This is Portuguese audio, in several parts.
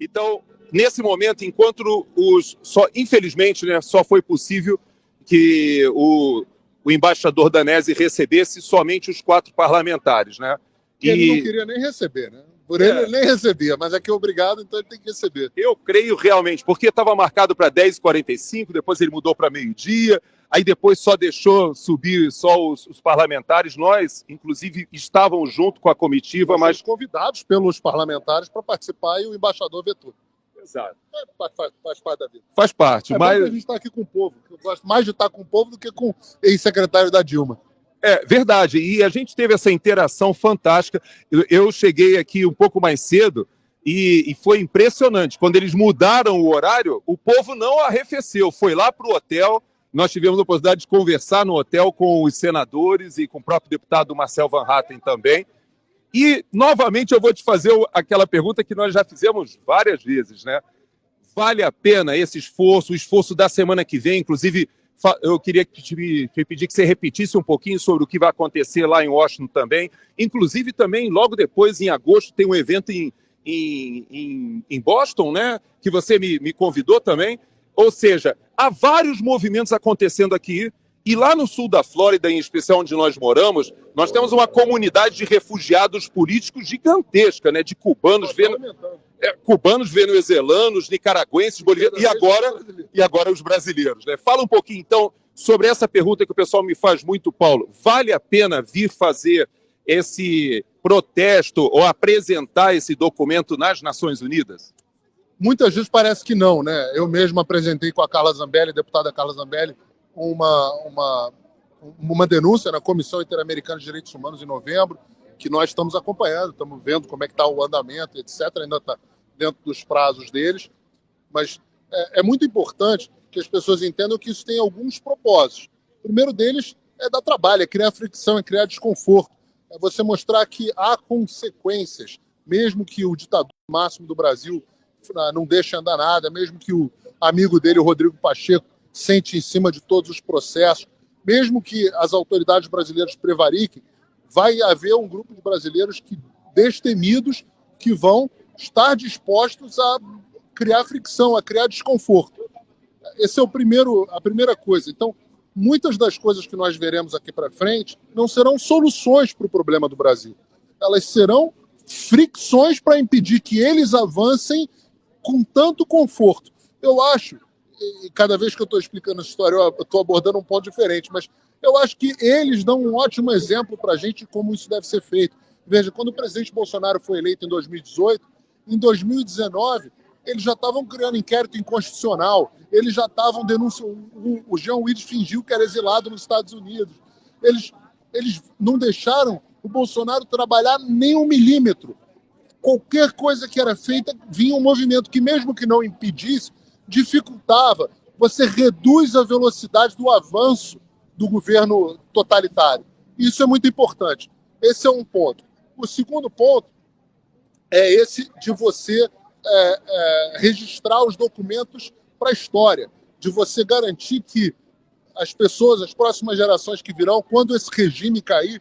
Então, nesse momento, enquanto infelizmente, né, só foi possível que o embaixador danese recebesse somente os 4 parlamentares, né? Que ele não queria nem receber, né? Por ele nem recebia, mas aqui é obrigado, então ele tem que receber. Eu creio realmente, porque estava marcado para 10h45, depois ele mudou para meio-dia, aí depois só deixou subir só os parlamentares. Nós, inclusive, estávamos junto com a comitiva, mas convidados pelos parlamentares para participar e o embaixador vetou. Exato. Faz parte da vida. Faz parte, mas a gente está aqui com o povo. Eu gosto mais de estar com o povo do que com o ex-secretário da Dilma. É verdade, e a gente teve essa interação fantástica. Eu cheguei aqui um pouco mais cedo e foi impressionante. Quando eles mudaram o horário, o povo não arrefeceu, foi lá para o hotel. Nós tivemos a oportunidade de conversar no hotel com os senadores e com o próprio deputado Marcel Van Hatten também. E, novamente, eu vou te fazer aquela pergunta que nós já fizemos várias vezes, né? Vale a pena esse esforço, o esforço da semana que vem? Inclusive, eu queria te pedir que você repetisse um pouquinho sobre o que vai acontecer lá em Washington também. Inclusive, também, logo depois, em agosto, tem um evento em Boston, né? Que você me convidou também. Ou seja, há vários movimentos acontecendo aqui. E lá no sul da Flórida, em especial onde nós moramos, nós temos uma comunidade de refugiados políticos gigantesca, né? De cubanos, cubanos, venezuelanos, nicaragüenses, bolivianos e agora os brasileiros, né? Fala um pouquinho, então, sobre essa pergunta que o pessoal me faz muito, Paulo. Vale a pena vir fazer esse protesto ou apresentar esse documento nas Nações Unidas? Muitas vezes parece que não, né? Eu mesmo apresentei com a Carla Zambelli, deputada Carla Zambelli, uma denúncia na Comissão Interamericana de Direitos Humanos em novembro, que nós estamos acompanhando, estamos vendo como é que está o andamento, etc. Ainda está dentro dos prazos deles, mas é muito importante que as pessoas entendam que isso tem alguns propósitos. O primeiro deles é dar trabalho, é criar fricção, é criar desconforto, é você mostrar que há consequências, mesmo que o ditador máximo do Brasil não deixe andar nada, mesmo que o amigo dele, o Rodrigo Pacheco, sente em cima de todos os processos, mesmo que as autoridades brasileiras prevariquem, vai haver um grupo de brasileiros destemidos que vão estar dispostos a criar fricção, a criar desconforto. Essa é a primeira coisa. Então, muitas das coisas que nós veremos aqui para frente não serão soluções para o problema do Brasil. Elas serão fricções para impedir que eles avancem com tanto conforto. Eu acho, e cada vez que eu estou explicando essa história, eu estou abordando um ponto diferente, mas eu acho que eles dão um ótimo exemplo para a gente de como isso deve ser feito. Veja, quando o presidente Bolsonaro foi eleito em 2018, em 2019, eles já estavam criando inquérito inconstitucional, eles já estavam denunciando, o Jean Willis fingiu que era exilado nos Estados Unidos. Eles não deixaram o Bolsonaro trabalhar nem 1 milímetro. Qualquer coisa que era feita, vinha um movimento que, mesmo que não impedisse, dificultava. Você reduz a velocidade do avanço do governo totalitário. Isso é muito importante. Esse é um ponto. O segundo ponto é esse de você registrar os documentos para a história, de você garantir que as pessoas, as próximas gerações que virão, quando esse regime cair,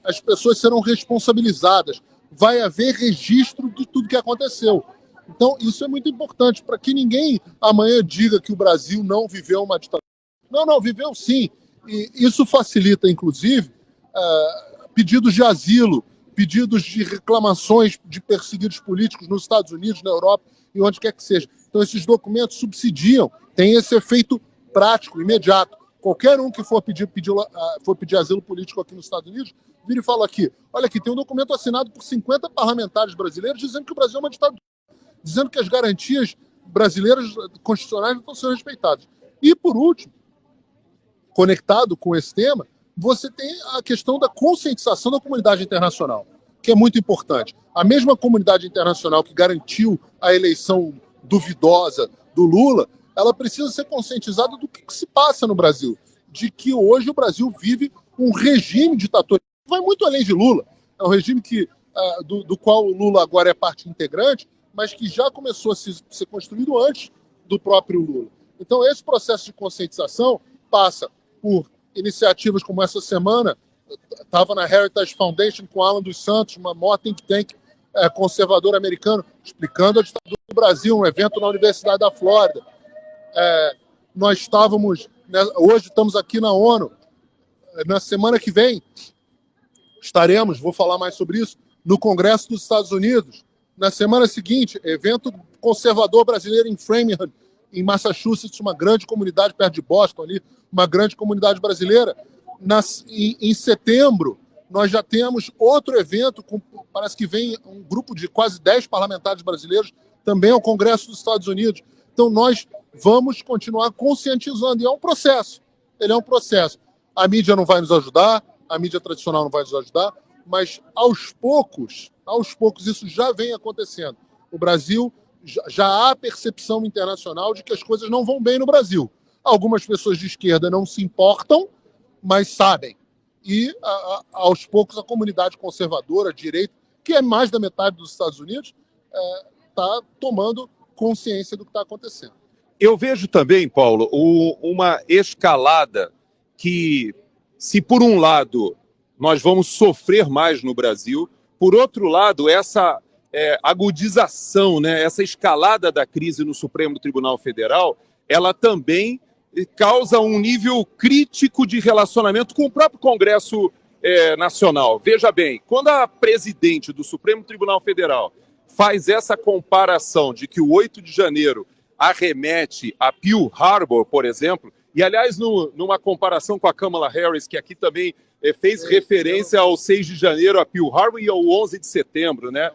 as pessoas serão responsabilizadas. Vai haver registro de tudo que aconteceu. Então, isso é muito importante, para que ninguém amanhã diga que o Brasil não viveu uma ditadura. Não, viveu sim. E isso facilita, inclusive, pedidos de asilo, pedidos de reclamações de perseguidos políticos nos Estados Unidos, na Europa e onde quer que seja. Então, esses documentos subsidiam, tem esse efeito prático, imediato. Qualquer um que for pedir asilo político aqui nos Estados Unidos, vira e fala aqui, olha aqui, tem um documento assinado por 50 parlamentares brasileiros dizendo que o Brasil é uma ditadura, dizendo que as garantias brasileiras constitucionais não estão sendo respeitadas. E, por último, conectado com esse tema, você tem a questão da conscientização da comunidade internacional, que é muito importante. A mesma comunidade internacional que garantiu a eleição duvidosa do Lula, ela precisa ser conscientizada do que se passa no Brasil, de que hoje o Brasil vive um regime ditatorial que vai muito além de Lula. É um regime do qual o Lula agora é parte integrante, mas que já começou a ser construído antes do próprio Lula. Então, esse processo de conscientização passa por iniciativas como essa semana, estava na Heritage Foundation com Alan dos Santos, uma maior think tank conservador americano, explicando a ditadura do Brasil, um evento na Universidade da Flórida. Nós estávamos, hoje estamos aqui na ONU. Na semana que vem estaremos, vou falar mais sobre isso, no Congresso dos Estados Unidos. Na semana seguinte, evento conservador brasileiro em Framingham, em Massachusetts, uma grande comunidade perto de Boston ali, uma grande comunidade brasileira. Em setembro, nós já temos outro evento, parece que vem um grupo de quase 10 parlamentares brasileiros, também ao Congresso dos Estados Unidos. Então, nós vamos continuar conscientizando, e é um processo. Ele é um processo. A mídia não vai nos ajudar, a mídia tradicional não vai nos ajudar, mas aos poucos isso já vem acontecendo. O Brasil, já há percepção internacional de que as coisas não vão bem no Brasil. Algumas pessoas de esquerda não se importam, mas sabem. E, aos poucos, a comunidade conservadora, direita, que é mais da metade dos Estados Unidos, está tomando consciência do que está acontecendo. Eu vejo também, Paulo, uma escalada que, se por um lado nós vamos sofrer mais no Brasil, por outro lado, essa agudização, né, essa escalada da crise no Supremo Tribunal Federal, ela também causa um nível crítico de relacionamento com o próprio Congresso Nacional. Veja bem, quando a presidente do Supremo Tribunal Federal faz essa comparação de que o 8 de janeiro arremete a Pearl Harbor, por exemplo, e, aliás, numa comparação com a Kamala Harris, que aqui também fez referência ao 6 de janeiro, a Pearl Harbor, e ao 11 de setembro, né?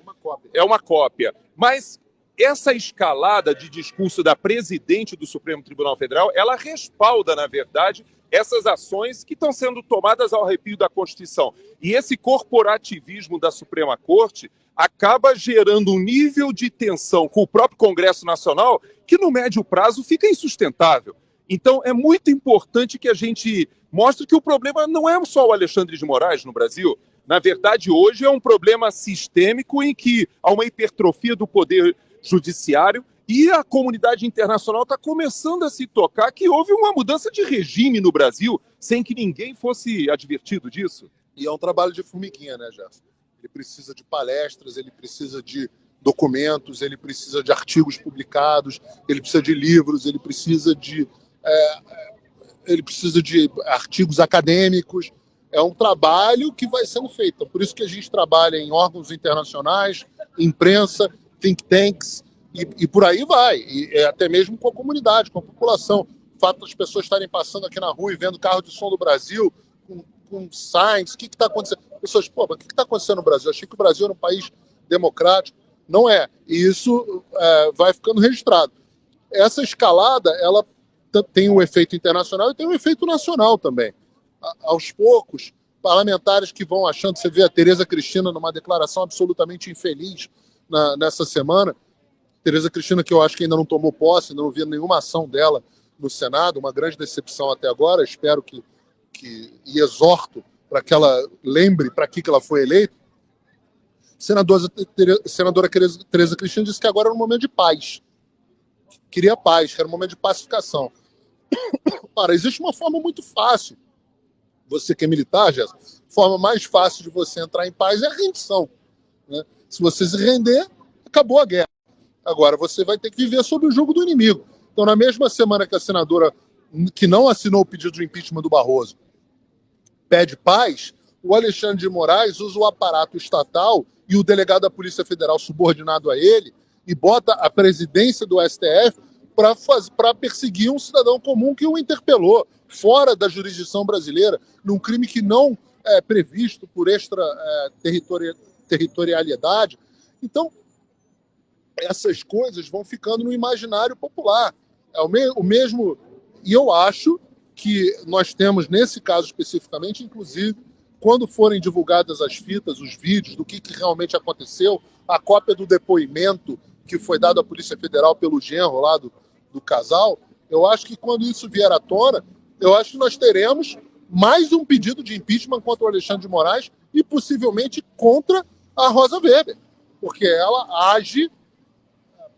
É uma cópia. Mas essa escalada de discurso da presidente do Supremo Tribunal Federal, ela respalda, na verdade, essas ações que estão sendo tomadas ao arrepio da Constituição. E esse corporativismo da Suprema Corte acaba gerando um nível de tensão com o próprio Congresso Nacional que, no médio prazo, fica insustentável. Então, é muito importante que a gente mostre que o problema não é só o Alexandre de Moraes no Brasil. Na verdade, hoje é um problema sistêmico em que há uma hipertrofia do poder judiciário e a comunidade internacional está começando a se tocar que houve uma mudança de regime no Brasil sem que ninguém fosse advertido disso. E é um trabalho de formiguinha, né, Gerson? Ele precisa de palestras, ele precisa de documentos, ele precisa de artigos publicados, ele precisa de livros, ele precisa de artigos acadêmicos. É um trabalho que vai sendo feito. Por isso que a gente trabalha em órgãos internacionais, imprensa, think tanks, e por aí vai. E até mesmo com a comunidade, com a população. O fato das pessoas estarem passando aqui na rua e vendo carro de som do Brasil, com signs, o que está acontecendo? Pessoas, pô, mas o que está acontecendo no Brasil? Eu achei que o Brasil era um país democrático. Não é. E isso vai ficando registrado. Essa escalada, ela tem um efeito internacional e tem um efeito nacional também. Aos poucos, parlamentares que vão achando, você vê a Tereza Cristina numa declaração absolutamente infeliz nessa semana, Tereza Cristina, que eu acho que ainda não tomou posse, ainda não vi nenhuma ação dela no Senado, uma grande decepção até agora, espero e exorto para que ela lembre para que ela foi eleita. Senadora Tereza Cristina disse que agora era um momento de paz. Queria paz, que era um momento de pacificação. Para, existe uma forma muito fácil. Você que é militar, Jéssica, a forma mais fácil de você entrar em paz é a rendição. Né? Se você se render, acabou a guerra. Agora, você vai ter que viver sob o jugo do inimigo. Então, na mesma semana que a senadora, que não assinou o pedido de impeachment do Barroso, pede paz, o Alexandre de Moraes usa o aparato estatal e o delegado da Polícia Federal subordinado a ele e bota a presidência do STF para perseguir um cidadão comum que o interpelou, fora da jurisdição brasileira, num crime que não é previsto por extraterritorialidade. Então, essas coisas vão ficando no imaginário popular. É o mesmo, e eu acho que nós temos, nesse caso especificamente, inclusive, quando forem divulgadas as fitas, os vídeos do que realmente aconteceu, a cópia do depoimento que foi dado à Polícia Federal pelo genro lá do casal, eu acho que quando isso vier à tona, eu acho que nós teremos mais um pedido de impeachment contra o Alexandre de Moraes e possivelmente contra a Rosa Weber, porque ela age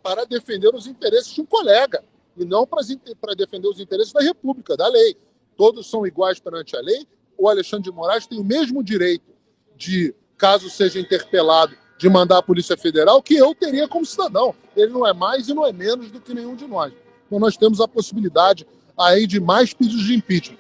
para defender os interesses de um colega e não para defender os interesses da República, da lei. Todos são iguais perante a lei. O Alexandre de Moraes tem o mesmo direito de, caso seja interpelado, de mandar a Polícia Federal que eu teria como cidadão. Ele não é mais e não é menos do que nenhum de nós. Então nós temos a possibilidade aí de mais pedidos de impeachment.